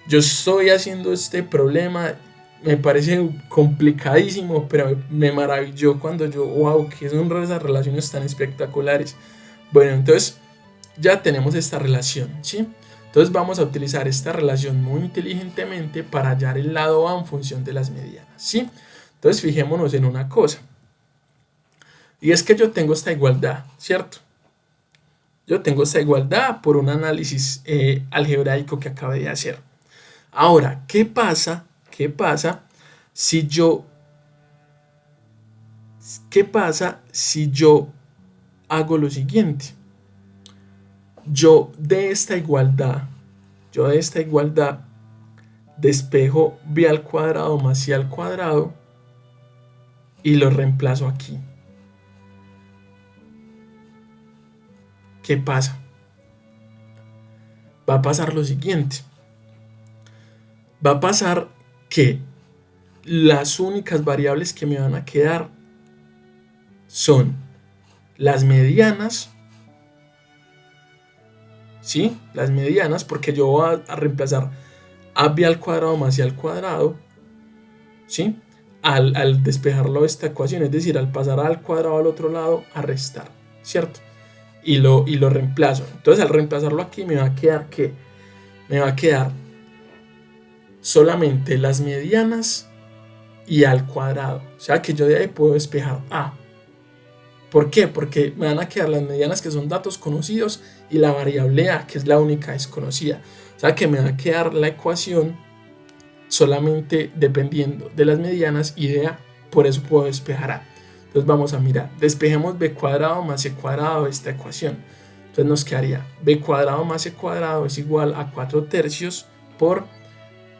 yo estoy haciendo este problema, me parece complicadísimo, pero me maravilló cuando wow, que son esas relaciones tan espectaculares. Bueno, entonces ya tenemos esta relación, ¿sí? Entonces vamos a utilizar esta relación muy inteligentemente para hallar el lado A en función de las medianas, ¿sí? Entonces fijémonos en una cosa. Y es que yo tengo esta igualdad, ¿cierto? Yo tengo esta igualdad por un análisis algebraico que acabé de hacer. Ahora, ¿qué pasa si yo hago lo siguiente. Yo de esta igualdad despejo b al cuadrado más c al cuadrado y lo reemplazo aquí. ¿Qué pasa? Va a pasar lo siguiente. Va a pasar que las únicas variables que me van a quedar son las medianas, ¿sí? Las medianas, porque yo voy a reemplazar ab al cuadrado más c al cuadrado, ¿sí? Al despejarlo de esta ecuación, es decir, al pasar al cuadrado al otro lado, a restar, ¿cierto? Y lo reemplazo. Entonces, al reemplazarlo aquí, me va a quedar ¿qué? Me va a quedar solamente las medianas y al cuadrado. O sea que yo de ahí puedo despejar a. ¿Por qué? Porque me van a quedar las medianas, que son datos conocidos, y la variable a, que es la única desconocida. O sea que me va a quedar la ecuación solamente dependiendo de las medianas y de a. Por eso puedo despejar a. Entonces vamos a mirar. Despejemos b cuadrado más c cuadrado de esta ecuación. Entonces nos quedaría b cuadrado más c cuadrado es igual a 4 tercios por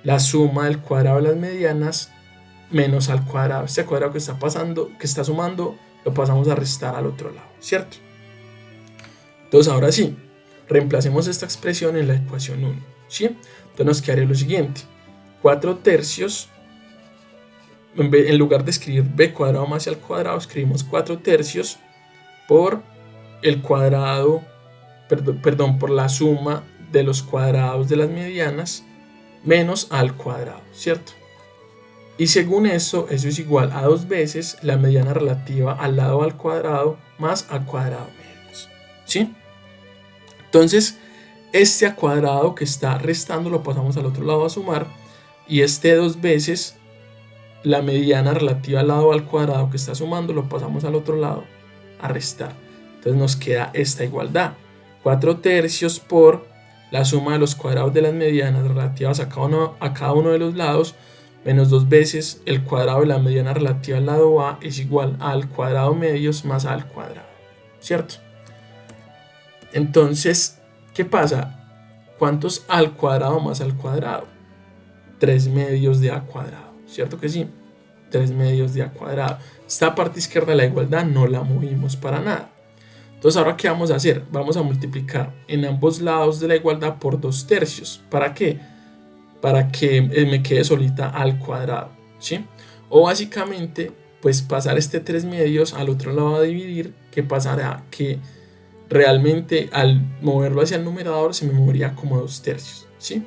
la suma del cuadrado de las medianas menos al cuadrado. Este cuadrado que está pasando, que está sumando, lo pasamos a restar al otro lado, ¿cierto? Entonces ahora sí, reemplacemos esta expresión en la ecuación 1, ¿sí? Entonces nos quedaría lo siguiente. 4 tercios, en lugar de escribir b cuadrado más c al cuadrado, escribimos 4 tercios por el cuadrado, perdón, por la suma de los cuadrados de las medianas menos al cuadrado, ¿cierto? Y según eso es igual a 2 veces la mediana relativa al lado al cuadrado más a cuadrado menos, ¿sí? Entonces, este a cuadrado que está restando lo pasamos al otro lado a sumar, y este 2 veces la mediana relativa al lado al cuadrado que está sumando lo pasamos al otro lado a restar. Entonces nos queda esta igualdad. 4 tercios por la suma de los cuadrados de las medianas relativas a cada uno de los lados menos 2 veces el cuadrado de la mediana relativa al lado a es igual al cuadrado medios más a al cuadrado, ¿cierto? Entonces, ¿qué pasa? ¿Cuántos al cuadrado más al cuadrado? 3 medios de a cuadrado, ¿cierto que sí? 3 medios de a cuadrado. Esta parte izquierda de la igualdad no la movimos para nada. Entonces, ¿ahora qué vamos a hacer? Vamos a multiplicar en ambos lados de la igualdad por 2 tercios. ¿Para qué? Para que me quede solita al cuadrado, ¿sí? O básicamente, pues pasar este 3 medios al otro lado a dividir, que pasará que realmente al moverlo hacia el numerador se me movería como 2 tercios, ¿sí?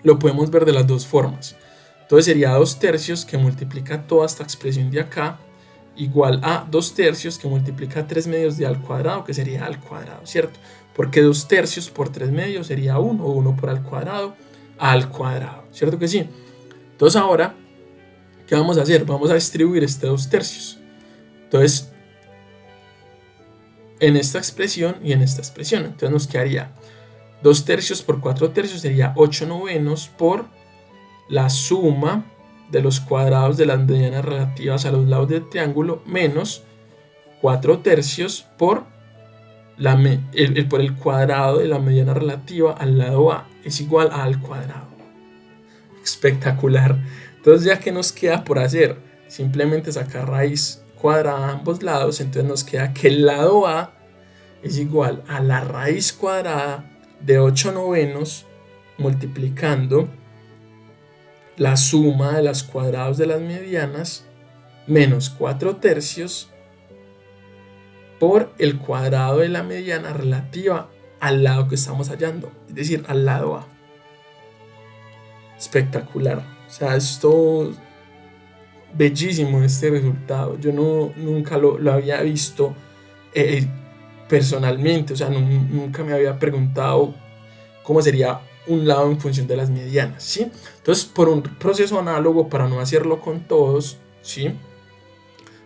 Lo podemos ver de las dos formas. Entonces sería 2 tercios que multiplica toda esta expresión de acá igual a 2 tercios que multiplica 3 medios de al cuadrado, que sería al cuadrado, ¿cierto? Porque 2 tercios por 3 medios sería 1, o 1 por al cuadrado, ¿cierto que sí? Entonces ahora, ¿qué vamos a hacer? Vamos a distribuir este 2 tercios. Entonces, en esta expresión y en esta expresión. Entonces nos quedaría 2 tercios por 4 tercios sería 8 novenos por la suma de los cuadrados de las medianas relativas a los lados del triángulo menos 4 tercios por el cuadrado de la mediana relativa al lado a es igual a al cuadrado. Espectacular. Entonces, ya que nos queda por hacer, simplemente sacar raíz cuadrada a ambos lados. Entonces nos queda que el lado a es igual a la raíz cuadrada de 8 novenos multiplicando la suma de los cuadrados de las medianas menos 4 tercios por el cuadrado de la mediana relativa al lado que estamos hallando, es decir, al lado A. Espectacular. O sea, esto bellísimo este resultado. Yo nunca lo había visto personalmente. O sea, nunca me había preguntado cómo sería un lado en función de las medianas, ¿sí? Entonces, por un proceso análogo, para no hacerlo con todos, ¿sí?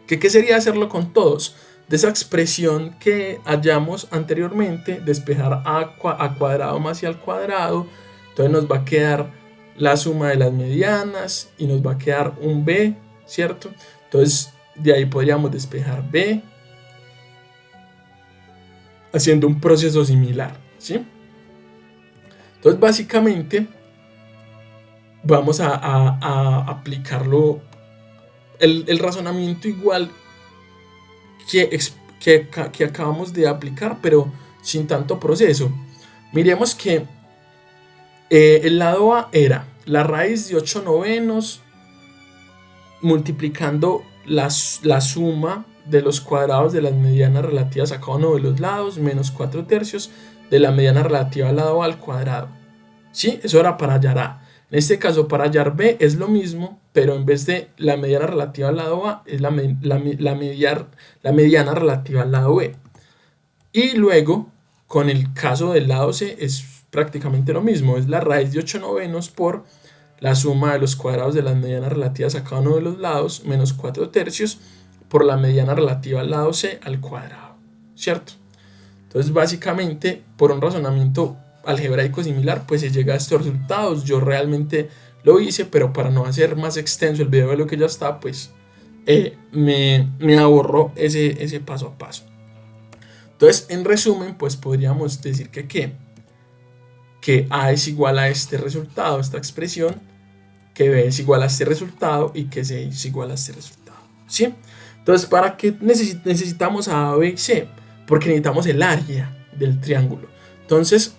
¿Qué sería hacerlo con todos? De esa expresión que hallamos anteriormente, despejar a cuadrado más c al cuadrado, entonces nos va a quedar la suma de las medianas y nos va a quedar un b, ¿cierto? Entonces de ahí podríamos despejar b haciendo un proceso similar, ¿sí? Entonces básicamente vamos a aplicarlo, el razonamiento igual que acabamos de aplicar, pero sin tanto proceso. Miremos que el lado A era la raíz de 8 novenos multiplicando la suma de los cuadrados de las medianas relativas a cada uno de los lados menos 4 tercios de la mediana relativa al lado A al cuadrado. ¿Sí? Eso era para hallar A. En este caso, para hallar B es lo mismo, pero en vez de la mediana relativa al lado A, es la mediana relativa al lado B. Y luego, con el caso del lado C, es prácticamente lo mismo. Es la raíz de 8 novenos por la suma de los cuadrados de las medianas relativas a cada uno de los lados, menos 4 tercios, por la mediana relativa al lado C al cuadrado. ¿Cierto? Entonces, básicamente, por un razonamiento algebraico similar, pues se llega a estos resultados. Yo realmente lo hice, pero para no hacer más extenso el video de lo que ya está, pues me ahorro ese paso a paso. Entonces, en resumen, pues podríamos decir que A es igual a este resultado, esta expresión, que B es igual a este resultado y que C es igual a este resultado, ¿sí? Entonces, ¿para qué necesitamos a B y C? Porque necesitamos el área del triángulo. Entonces,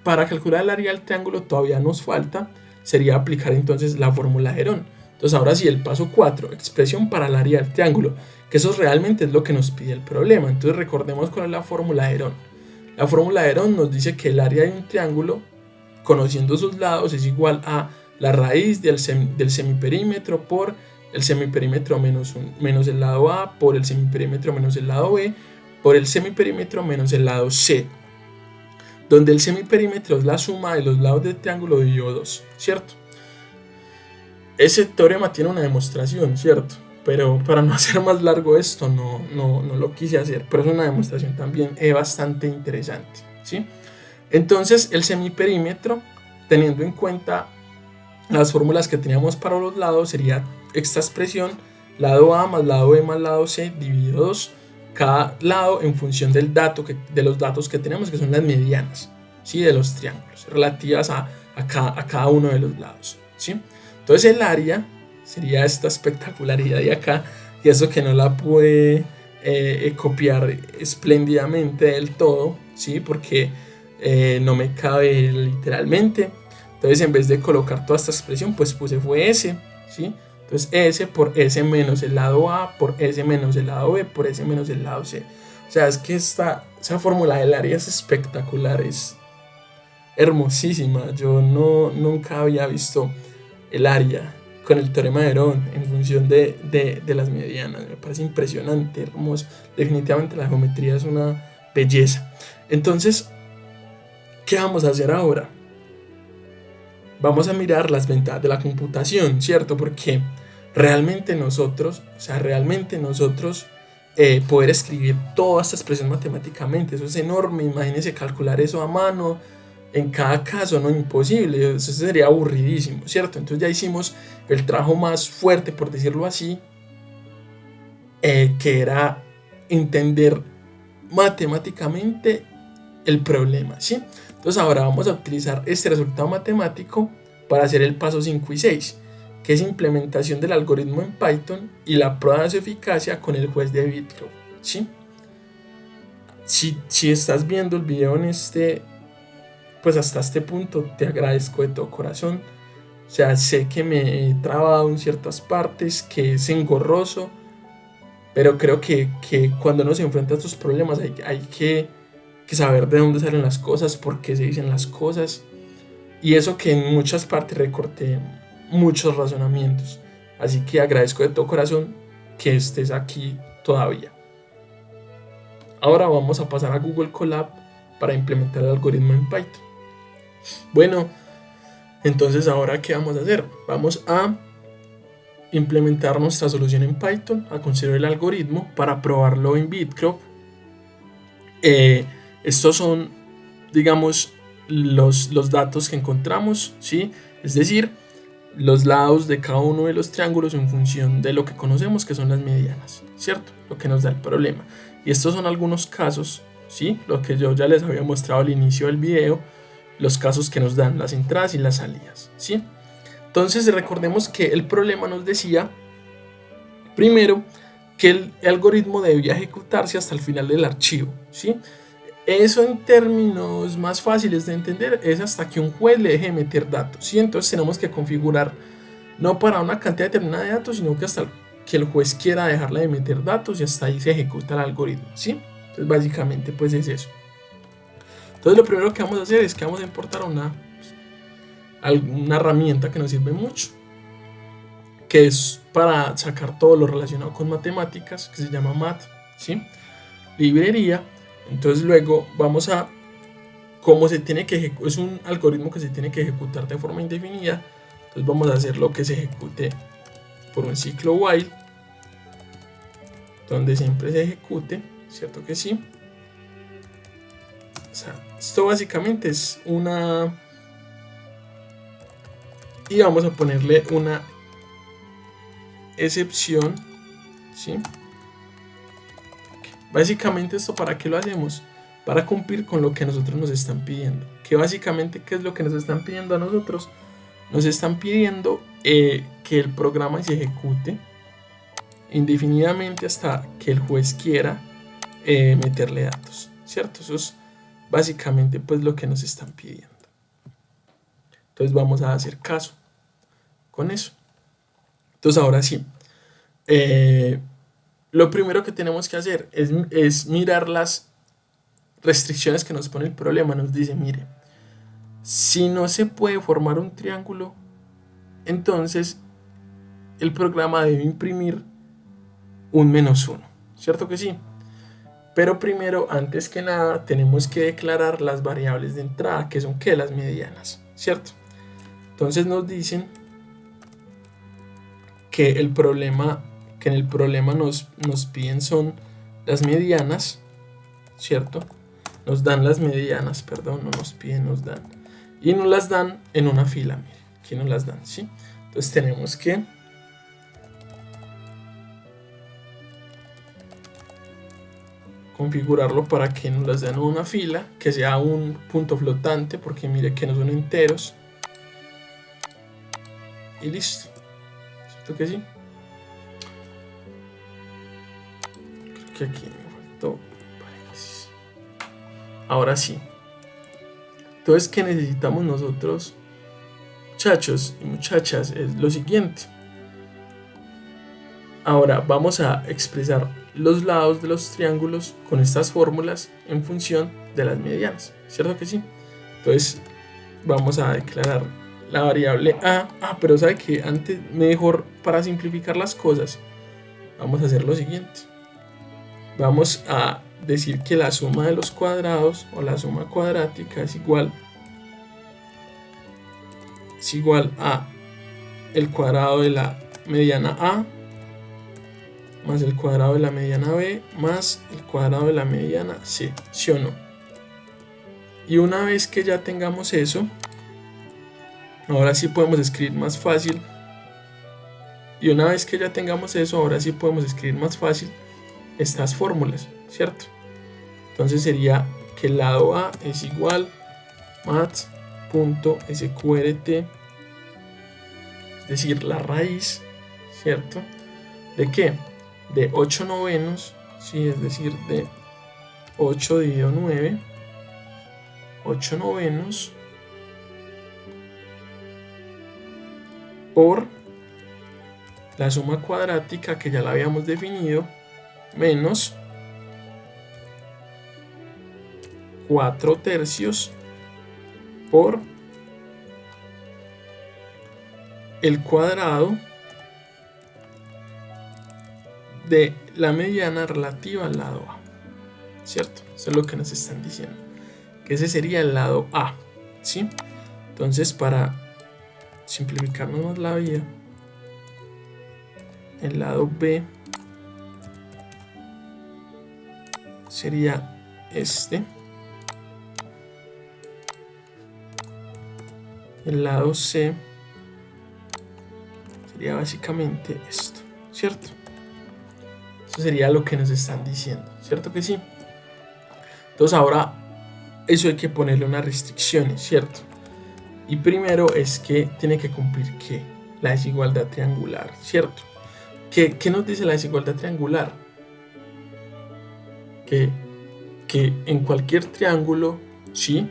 para calcular el área del triángulo todavía nos falta, sería aplicar entonces la fórmula de Herón. Entonces ahora sí, el paso 4, expresión para el área del triángulo, que eso realmente es lo que nos pide el problema. Entonces recordemos cuál es la fórmula de Herón. La fórmula de Herón nos dice que el área de un triángulo, conociendo sus lados, es igual a la raíz del semiperímetro por el semiperímetro menos el lado A, por el semiperímetro menos el lado B, por el semiperímetro menos el lado C, donde el semiperímetro es la suma de los lados del triángulo dividido 2, ¿cierto? Ese teorema tiene una demostración, ¿cierto? Pero para no hacer más largo esto, no lo quise hacer, pero es una demostración también bastante interesante, ¿sí? Entonces, el semiperímetro, teniendo en cuenta las fórmulas que teníamos para los lados, sería esta expresión, lado A más lado B más lado C dividido 2, cada lado en función de los datos que tenemos, que son las medianas, ¿sí? De los triángulos, relativas a cada uno de los lados, ¿sí? Entonces el área sería esta espectacularidad de acá, y eso que no la pude copiar espléndidamente del todo, ¿sí? Porque no me cabe literalmente. Entonces, en vez de colocar toda esta expresión, pues puse fue S, ¿sí? Entonces S por S menos el lado A, por S menos el lado B, por S menos el lado C. O sea, es que esa fórmula del área es espectacular, es hermosísima. Yo nunca había visto el área con el teorema de Herón en función de las medianas. Me parece impresionante, hermoso. Definitivamente la geometría es una belleza. Entonces, ¿qué vamos a hacer ahora? Vamos a mirar las ventajas de la computación, ¿cierto? Porque realmente nosotros poder escribir toda esta expresión matemáticamente, eso es enorme. Imagínense calcular eso a mano, en cada caso, no, imposible, eso sería aburridísimo, ¿cierto? Entonces ya hicimos el trabajo más fuerte, por decirlo así, que era entender matemáticamente el problema, ¿sí? Entonces ahora vamos a utilizar este resultado matemático para hacer el paso 5 y 6, que es implementación del algoritmo en Python y la prueba de su eficacia con el juez de Bitcroft, ¿sí? Si estás viendo el video pues hasta este punto, te agradezco de todo corazón. O sea, sé que me he trabado en ciertas partes, que es engorroso, pero creo que cuando uno se enfrenta a estos problemas hay que saber de dónde salen las cosas, por qué se dicen las cosas. Y eso que en muchas partes recorté muchos razonamientos. Así que agradezco de todo corazón que estés aquí todavía. Ahora vamos a pasar a Google Colab para implementar el algoritmo en Python. Bueno, entonces ahora ¿qué vamos a hacer? Vamos a implementar nuestra solución en Python, a construir el algoritmo para probarlo en Bitcroft. Estos son, digamos, los datos que encontramos, ¿sí? Es decir, los lados de cada uno de los triángulos en función de lo que conocemos que son las medianas, ¿cierto? Lo que nos da el problema. Y estos son algunos casos ¿sí? Lo que yo ya les había mostrado al inicio del video, los casos que nos dan las entradas y las salidas, ¿sí? Entonces recordemos que el problema nos decía, primero, que el algoritmo debía ejecutarse hasta el final del archivo, ¿sí? Eso en términos más fáciles de entender es hasta que un juez le deje meter datos, ¿sí? Entonces tenemos que configurar no para una cantidad determinada de datos, sino que hasta que el juez quiera dejarle de meter datos y hasta ahí se ejecuta el algoritmo, ¿sí? Entonces básicamente pues es eso. Entonces lo primero que vamos a hacer es que vamos a importar una herramienta que nos sirve mucho, que es para sacar todo lo relacionado con matemáticas, que se llama Math, ¿sí? Librería. Entonces luego vamos a, como se tiene que ejecutar, es un algoritmo que se tiene que ejecutar de forma indefinida, entonces vamos a hacer lo que se ejecute por un ciclo while, donde siempre se ejecute, ¿cierto que sí? O sea, esto básicamente es una... Y vamos a ponerle una excepción, ¿sí? Básicamente esto, ¿para qué lo hacemos? Para cumplir con lo que nosotros nos están pidiendo. Que básicamente, ¿qué es lo que nos están pidiendo a nosotros? Nos están pidiendo que el programa se ejecute indefinidamente hasta que el juez quiera meterle datos, ¿cierto? Eso es básicamente pues lo que nos están pidiendo. Entonces vamos a hacer caso con eso. Entonces ahora sí, lo primero que tenemos que hacer es mirar las restricciones que nos pone el problema. Nos dice, mire, si no se puede formar un triángulo, entonces el programa debe imprimir un -1, ¿cierto que sí? Pero primero, antes que nada, tenemos que declarar las variables de entrada, que son ¿qué? Las medianas, ¿cierto? Entonces nos dicen que en el problema nos piden son las medianas, ¿cierto? Nos dan las medianas, perdón, no nos piden, nos dan. Y nos las dan en una fila, mire, aquí nos las dan, ¿sí? Entonces tenemos que configurarlo para que nos las den en una fila, que sea un punto flotante, porque mire que no son enteros. Y listo, ¿cierto que sí? Creo que aquí me faltó paréntesis. Ahora sí. Entonces, ¿qué necesitamos nosotros, muchachos y muchachas? Es lo siguiente. Ahora vamos a expresar los lados de los triángulos con estas fórmulas en función de las medianas, ¿cierto que sí? Entonces vamos a declarar la variable a. Pero sabe que antes, mejor para simplificar las cosas, vamos a hacer lo siguiente. Vamos a decir que la suma de los cuadrados o la suma cuadrática es igual a el cuadrado de la mediana a más el cuadrado de la mediana b más el cuadrado de la mediana c, ¿sí o no? Y una vez que ya tengamos eso, ahora sí podemos escribir más fácil. Y una vez que ya tengamos eso, ahora sí podemos escribir más fácil estas fórmulas, ¿cierto? Entonces sería que el lado A es igual math.sqrt, es decir, la raíz, ¿cierto? ¿De qué? De 8 novenos, ¿sí? Es decir, de 8 dividido 9, 8 novenos por la suma cuadrática que ya la habíamos definido, menos 4 tercios por el cuadrado de la mediana relativa al lado A, ¿cierto? Eso es lo que nos están diciendo, que ese sería el lado A, ¿sí? Entonces, para simplificarnos más la vida, el lado B sería este, el lado C sería básicamente esto, ¿cierto? Eso sería lo que nos están diciendo, ¿cierto que sí? Entonces ahora eso hay que ponerle unas restricciones, ¿cierto? Y primero es que tiene que cumplir ¿qué? La desigualdad triangular, ¿cierto? ¿Qué nos dice la desigualdad triangular? Que en cualquier triángulo, ¿sí?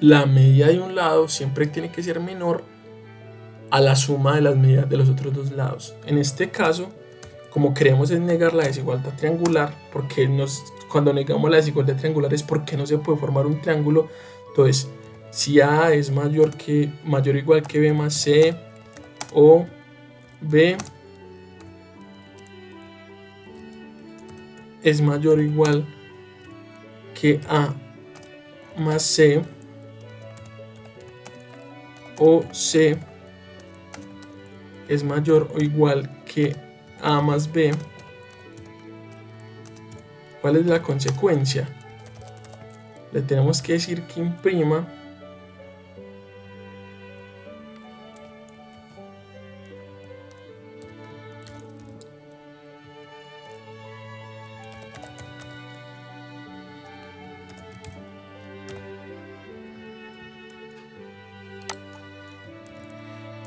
La medida de un lado siempre tiene que ser menor a la suma de las medidas de los otros dos lados. En este caso, como queremos es negar la desigualdad triangular, porque cuando negamos la desigualdad triangular es porque no se puede formar un triángulo. Entonces, si A es mayor o igual que B más C, o B es mayor o igual que A más C, o C es mayor o igual que A más B, ¿cuál es la consecuencia? Le tenemos que decir que imprima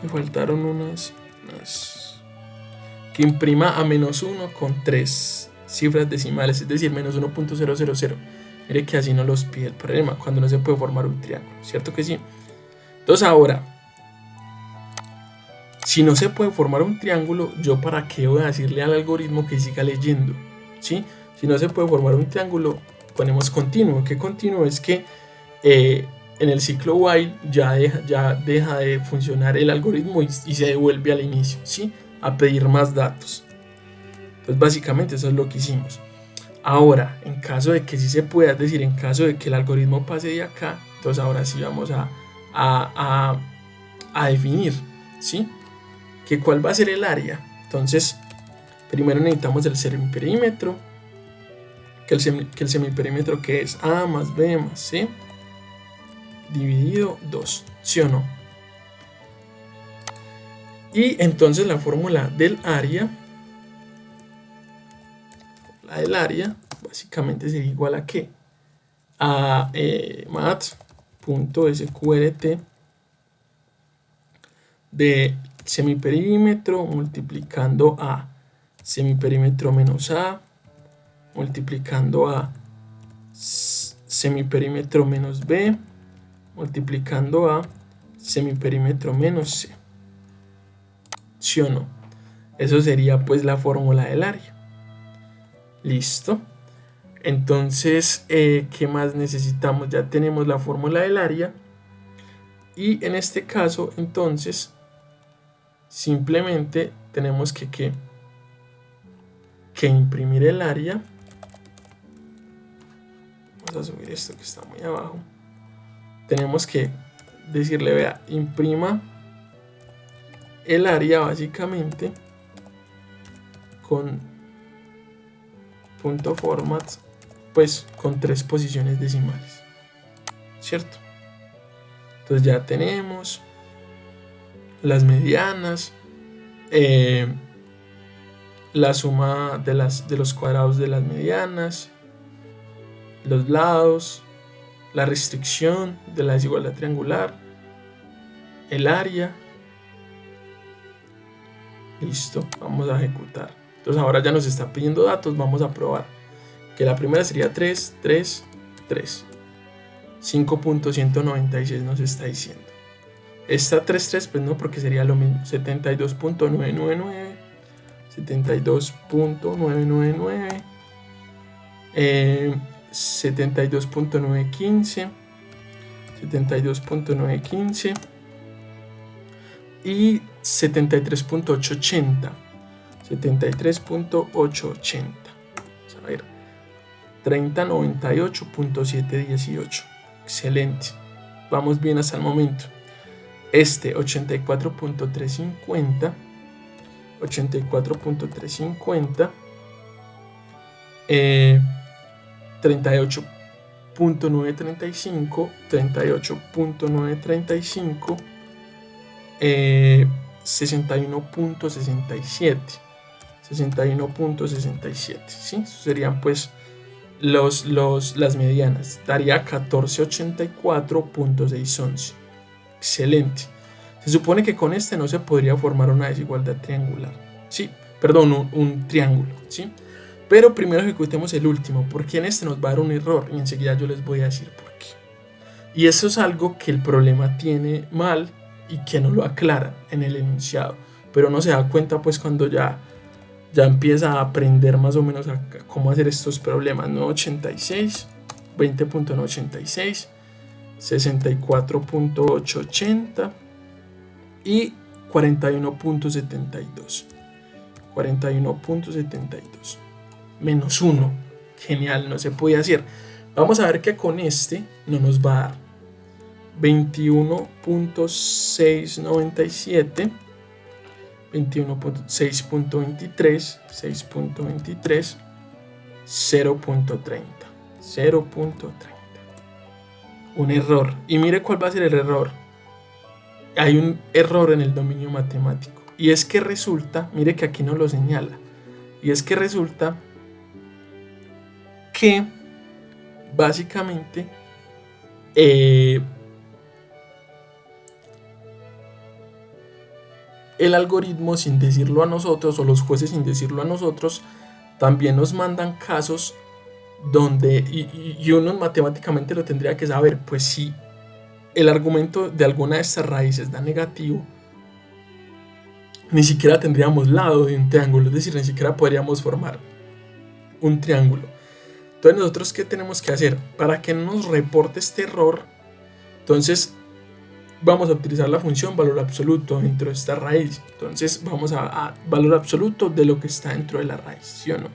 me faltaron unas que imprima a -1 con 3 cifras decimales, es decir, -1.000. Mire que así no los pide el problema cuando no se puede formar un triángulo, ¿cierto que sí? Entonces ahora, si no se puede formar un triángulo, ¿yo para qué voy a decirle al algoritmo que siga leyendo? ¿Sí? Si no se puede formar un triángulo, ponemos continuo. ¿Qué continuo? Es que en el ciclo while ya deja de funcionar el algoritmo y se devuelve al inicio, ¿sí? A pedir más datos. Entonces básicamente eso es lo que hicimos. Ahora, en caso de que sí se pueda, es decir, en caso de que el algoritmo pase de acá, entonces ahora sí vamos a definir, ¿sí? Que cuál va a ser el área. Entonces, primero necesitamos el semiperímetro, que el semiperímetro que es A más B más C dividido 2, ¿sí o no? Y entonces la fórmula del área, básicamente sería igual a ¿qué? A math.sqrt de semiperímetro multiplicando a semiperímetro menos A multiplicando a semiperímetro menos B multiplicando a semiperímetro menos C, ¿sí o no? Eso sería pues la fórmula del área. Listo. Entonces, ¿qué más necesitamos? Ya tenemos la fórmula del área. Y en este caso, entonces, simplemente tenemos que imprimir el área. Vamos a subir esto que está muy abajo. Tenemos que decirle, vea, imprima el área básicamente con punto format, pues con 3 posiciones decimales, ¿cierto? Entonces ya tenemos las medianas, la suma de los cuadrados de las medianas, los lados, la restricción de la desigualdad triangular, el área. Listo, vamos a ejecutar. Entonces ahora ya nos está pidiendo datos, vamos a probar. Que la primera sería 3, 3, 3. 5.196 nos está diciendo. Esta 3, pues no, porque sería lo mismo. 72.999, 72.999, 72.915, 72.915 y 73.880. 73.880. Vamos a ver. 3098.718. Excelente. Vamos bien hasta el momento. 84.350. 84.350. 38.935. 38.935. 61.67. 61.67, ¿sí? Eso serían pues las medianas. Daría 1484.611. Excelente. Se supone que con este no se podría formar una desigualdad triangular. Sí, perdón, un triángulo. ¿Sí? Pero primero ejecutemos el último, porque en este nos va a dar un error y enseguida yo les voy a decir por qué. Y eso es algo que el problema tiene mal y que no lo aclara en el enunciado. Pero uno se da cuenta pues cuando ya empieza a aprender más o menos a cómo hacer estos problemas. 986, 20.986, 64.880 y 41.72. 41.72 menos 1. Genial, no se puede hacer. Vamos a ver que con este no nos va a dar 21.697, 21.6.23, 6.23, 0.30, 0.30. Un error. Y mire cuál va a ser el error. Hay un error en el dominio matemático. Y es que resulta, mire que aquí no lo señala. Y es que resulta que básicamente el algoritmo, sin decirlo a nosotros, o los jueces sin decirlo a nosotros, también nos mandan casos donde, y uno matemáticamente lo tendría que saber, pues si el argumento de alguna de estas raíces da negativo, ni siquiera tendríamos lado de un triángulo, es decir, ni siquiera podríamos formar un triángulo. Entonces nosotros, ¿qué tenemos que hacer? Para que no nos reporte este error, entonces vamos a utilizar la función valor absoluto dentro de esta raíz. Entonces vamos a valor absoluto de lo que está dentro de la raíz, ¿sí o no?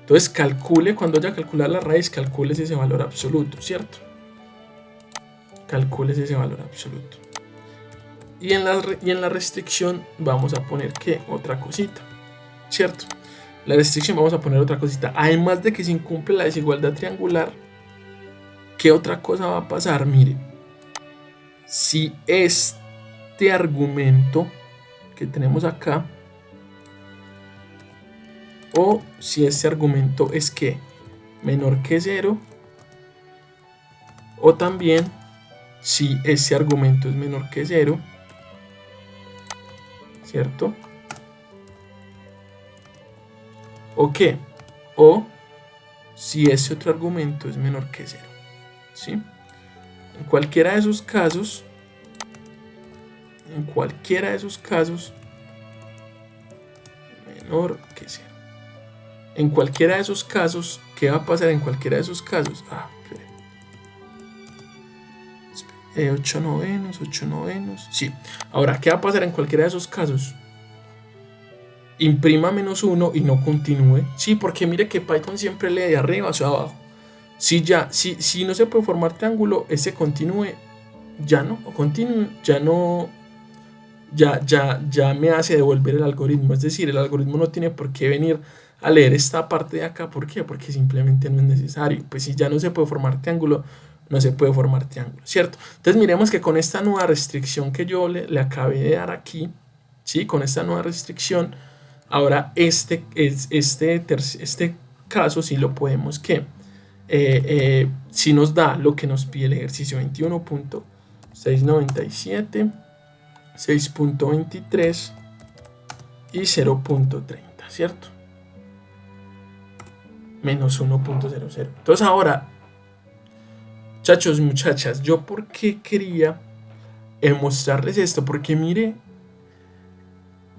Entonces calcule, cuando haya calculado la raíz, calcule ese valor absoluto, ¿cierto? Calcule ese valor absoluto. Y en la restricción vamos a poner ¿qué? Otra cosita, ¿cierto? La restricción vamos a poner otra cosita. Además de que se incumple la desigualdad triangular, ¿qué otra cosa va a pasar? Mire, si este argumento que tenemos acá, o si este argumento es que menor que 0, o también si este argumento es menor que 0, ¿cierto? ¿O qué? O si ese otro argumento es menor que 0, ¿sí? En cualquiera de esos casos, menor que 0. En cualquiera de esos casos, ¿qué va a pasar en cualquiera de esos casos? 8 novenos, 8 novenos. Sí. Ahora, ¿qué va a pasar en cualquiera de esos casos? Imprima menos 1 y no continúe. Sí, porque mire que Python siempre lee de arriba hacia abajo. Si no se puede formar triángulo, ese continúe, ya no, o continúe, ya no, ya me hace devolver el algoritmo. Es decir, el algoritmo no tiene por qué venir a leer esta parte de acá. ¿Por qué? Porque simplemente no es necesario. Pues si ya no se puede formar triángulo, no se puede formar triángulo, ¿cierto? Entonces miremos que con esta nueva restricción que yo le acabé de dar aquí, ¿sí? Con esta nueva restricción, ahora este caso sí lo podemos que si nos da lo que nos pide el ejercicio 21.697, 6.23 y 0.30, ¿cierto? Menos 1.00. Entonces ahora, muchachos, muchachas, yo por qué quería mostrarles esto, porque mire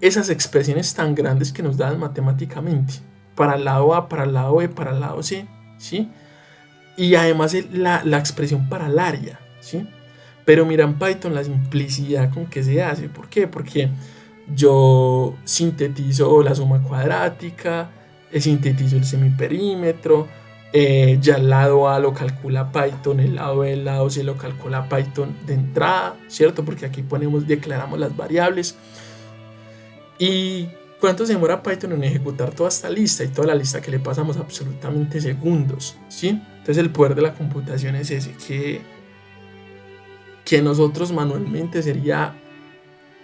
esas expresiones tan grandes que nos dan matemáticamente, para el lado A, para el lado B, para el lado C, ¿sí? Y además la expresión para el área, ¿sí? Pero mira en Python la simplicidad con que se hace. ¿Por qué? Porque yo sintetizo la suma cuadrática, sintetizo el semiperímetro, ya el lado A lo calcula Python, el lado B, el lado C lo calcula Python de entrada, ¿cierto? Porque aquí declaramos las variables. ¿Y cuánto se demora Python en ejecutar toda esta lista? Y toda la lista que le pasamos absolutamente segundos, ¿sí? Entonces el poder de la computación es ese, que nosotros manualmente sería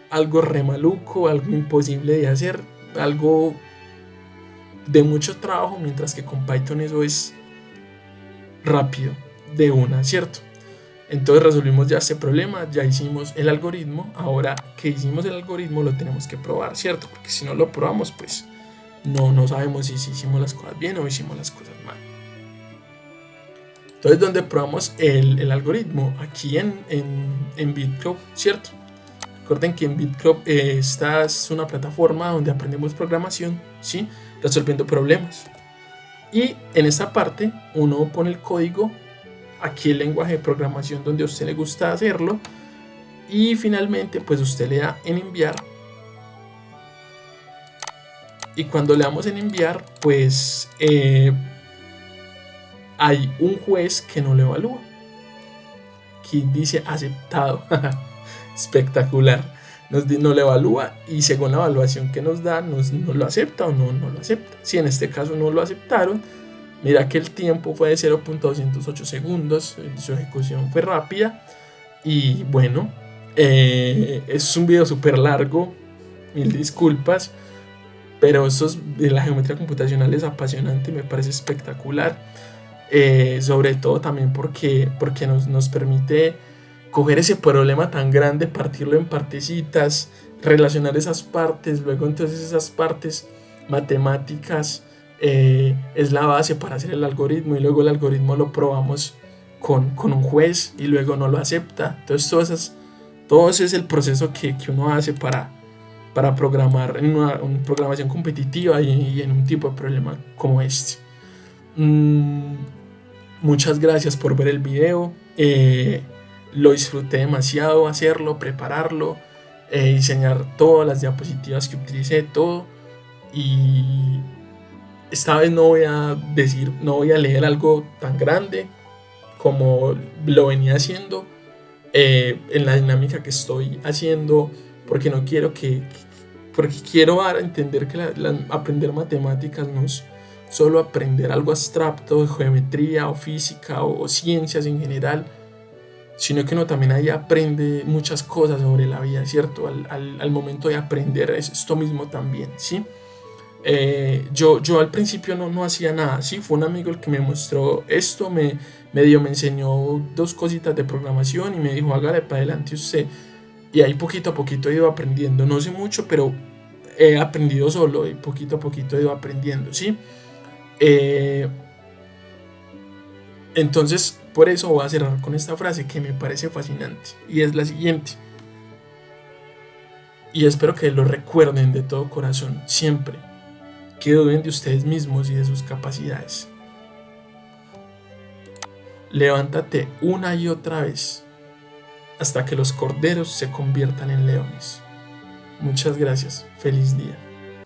algo re maluco, algo imposible de hacer, algo de mucho trabajo, mientras que con Python eso es rápido, de una, ¿cierto? Entonces resolvimos ya este problema, ya hicimos el algoritmo. Ahora que hicimos el algoritmo lo tenemos que probar, ¿cierto? Porque si no lo probamos, pues no sabemos si hicimos las cosas bien o hicimos las cosas mal. Entonces, ¿dónde probamos el algoritmo? Aquí en BitClub, ¿cierto? Recuerden que en BitClub esta es una plataforma donde aprendemos programación, ¿sí? Resolviendo problemas. Y en esta parte uno pone el código, aquí el lenguaje de programación donde a usted le gusta hacerlo, y finalmente pues usted le da en enviar, y cuando le damos en enviar pues hay un juez que no lo evalúa, aquí dice aceptado. Espectacular. Nos lo evalúa y según la evaluación que nos da nos lo acepta o no lo acepta. Si en este caso no lo aceptaron, mira que el tiempo fue de 0.208 segundos, su ejecución fue rápida. Y bueno, es un video súper largo, mil disculpas, pero eso de la geometría computacional es apasionante, me parece espectacular, sobre todo también porque nos permite coger ese problema tan grande, partirlo en partecitas, relacionar esas partes, luego entonces esas partes matemáticas es la base para hacer el algoritmo, y luego el algoritmo lo probamos con un juez y luego no lo acepta. Entonces todo ese es el proceso que uno hace para programar en una programación competitiva y en un tipo de problema como este. Muchas gracias por ver el video. Lo disfruté demasiado hacerlo, prepararlo, diseñar todas las diapositivas que utilicé, todo. Y esta vez no voy a leer algo tan grande como lo venía haciendo en la dinámica que estoy haciendo, porque no quiero porque quiero dar a entender que aprender matemáticas no es solo aprender algo abstracto de geometría o física o ciencias en general, sino que uno también ahí aprende muchas cosas sobre la vida, ¿cierto? Al momento de aprender esto mismo también, ¿sí? Yo al principio no hacía nada, ¿sí? Fue un amigo el que me mostró esto, me enseñó 2 cositas de programación y me dijo, hágale para adelante usted. Y ahí poquito a poquito he ido aprendiendo, no sé mucho, pero he aprendido solo y poquito a poquito he ido aprendiendo, ¿sí? Entonces, por eso voy a cerrar con esta frase que me parece fascinante, y es la siguiente. Y espero que lo recuerden de todo corazón, siempre. Que duden de ustedes mismos y de sus capacidades. Levántate una y otra vez, hasta que los corderos se conviertan en leones. Muchas gracias. Feliz día.